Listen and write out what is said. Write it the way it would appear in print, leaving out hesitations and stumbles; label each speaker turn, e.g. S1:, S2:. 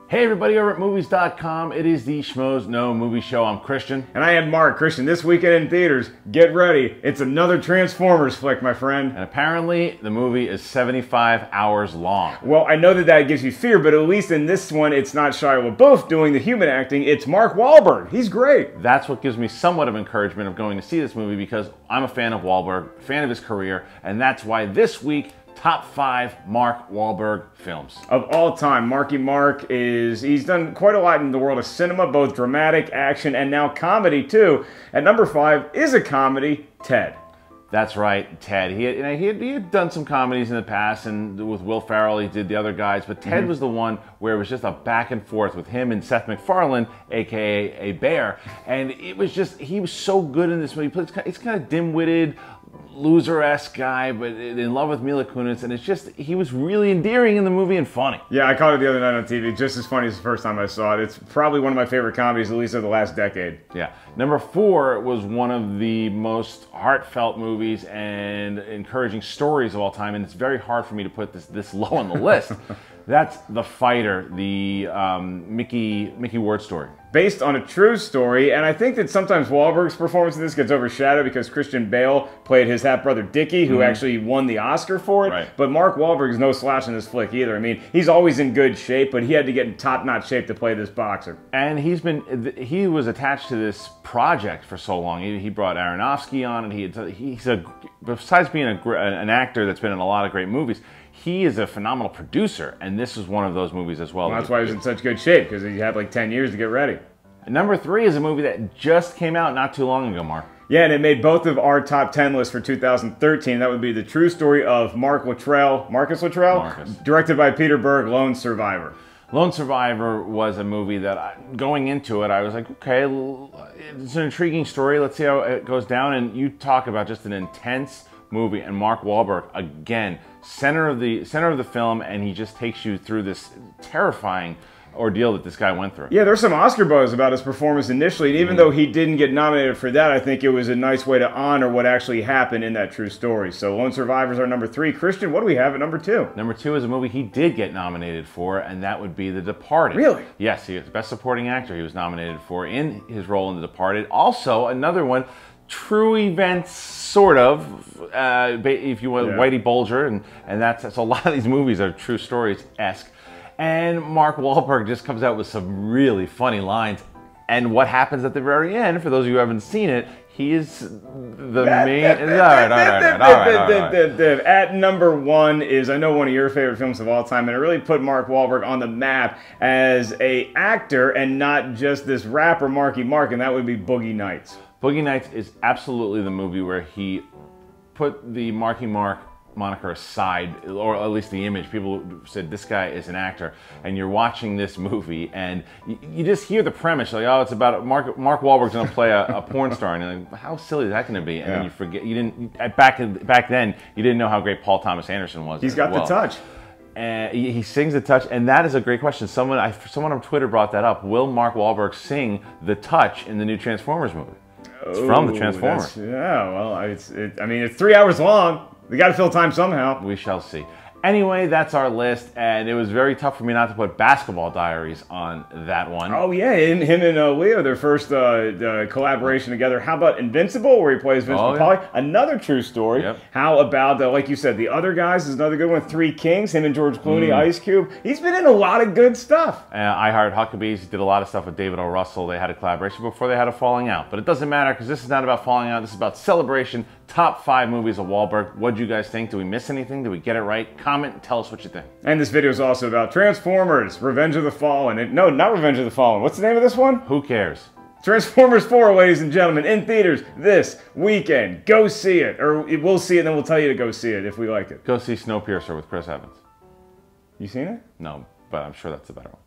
S1: Hey everybody over at movies.com. It is the Schmoes Know Movie Show. I'm Christian.
S2: And I am Mark. Christian, this weekend in theaters, get ready. It's another Transformers flick, my friend.
S1: And apparently the movie is 75 hours long.
S2: Well, I know that gives you fear, but at least in this one, it's not Shia LaBeouf doing the human acting. It's Mark Wahlberg. He's great.
S1: That's what gives me somewhat of encouragement of going to see this movie, because I'm a fan of Wahlberg, fan of his career, and that's why this week, top 5 Mark Wahlberg films.
S2: Of all time, Marky Mark he's done quite a lot in the world of cinema, both dramatic, action, and now comedy too. At number 5 is a comedy, Ted.
S1: That's right, Ted. He had done some comedies in the past, and with Will Ferrell he did the other guys, but Ted was the one where it was just a back and forth with him and Seth MacFarlane, aka a bear, and it was just, he was so good in this movie. He's kind of dim-witted, loser-esque guy, but in love with Mila Kunis, and it's just, he was really endearing in the movie and funny.
S2: Yeah, I caught it the other night on TV, just as funny as the first time I saw it. It's probably one of my favorite comedies, at least of the last decade.
S1: Yeah. Number 4 was one of the most heartfelt movies and encouraging stories of all time, and it's very hard for me to put this low on the list. That's The Fighter, the Mickey Ward story. Based on a true story, and I think that sometimes Wahlberg's performance in this gets overshadowed because Christian Bale played his half-brother Dickie, who actually won the Oscar for it. Right. But Mark Wahlberg is no slouch in this flick either. I mean, he's always in good shape, but he had to get in top-notch shape to play this boxer. And he was attached to this project for so long. He brought Aronofsky on, and besides being an actor that's been in a lot of great movies, he is a phenomenal producer, and this is one of those movies as well.
S2: That's why he was in such good shape, because he had like 10 years to get ready.
S1: Number 3 is a movie that just came out not too long ago, Mark.
S2: Yeah, and it made both of our top 10 lists for 2013. That would be the true story of Marcus Luttrell, directed by Peter Berg, Lone Survivor.
S1: Lone Survivor was a movie that, going into it, I was like, okay, it's an intriguing story. Let's see how it goes down. And you talk about just an intense movie, and Mark Wahlberg, again, center of the film, and he just takes you through this terrifying ordeal that this guy went through.
S2: Yeah, there's some Oscar buzz about his performance initially, and even though he didn't get nominated for that, I think it was a nice way to honor what actually happened in that true story. So Lone Survivor's our number 3. Christian, what do we have at number 2?
S1: Number 2 is a movie he did get nominated for, and that would be The Departed.
S2: Really?
S1: Yes, he was Best Supporting Actor he was nominated for in his role in The Departed. Also, another one, true events, sort of, if you want, Whitey Bulger, and that's a lot of these movies are true stories-esque. And Mark Wahlberg just comes out with some really funny lines. And what happens at the very end, for those of you who haven't seen it, he is the main...
S2: At number 1 is, I know, one of your favorite films of all time, and it really put Mark Wahlberg on the map as an actor and not just this rapper Marky Mark, and that would be Boogie Nights.
S1: Boogie Nights is absolutely the movie where he put the Marky Mark moniker aside, or at least the image. People said this guy is an actor, and you're watching this movie and you just hear the premise, like, oh, it's about Mark Wahlberg's going to play a porn star, and you're like, how silly is that going to be? And then you forget, back then you didn't know how great Paul Thomas Anderson was.
S2: He's got the touch.
S1: And he sings The Touch, and that is a great question. Someone on Twitter brought that up. Will Mark Wahlberg sing The Touch in the new Transformers movie? It's from the Transformers.
S2: Yeah, well, I mean, it's 3 hours long. We got to fill time somehow.
S1: We shall see. Anyway, that's our list, and it was very tough for me not to put Basketball Diaries on that one.
S2: Oh yeah, him and Leo, their first collaboration together. How about Invincible, where he plays Vince Papale? Another true story. Yep. How about, like you said, The Other Guys is another good one. Three Kings, him and George Clooney, Ice Cube. He's been in a lot of good stuff. I Heart Huckabees, he did a lot of stuff with David O. Russell. They had a collaboration before they had a falling out. But it doesn't matter, because this is not about falling out. This is about celebration. Top 5 movies of Wahlberg. What do you guys think? Did we miss anything? Did we get it right? Comment and tell us what you think. And this video is also about Transformers, Revenge of the Fallen. No, not Revenge of the Fallen. What's the name of this one?
S1: Who cares?
S2: Transformers 4, ladies and gentlemen, in theaters this weekend. Go see it. Or we'll see it, and then we'll tell you to go see it if we like it.
S1: Go see Snowpiercer with Chris Evans.
S2: You seen it?
S1: No, but I'm sure that's a better one.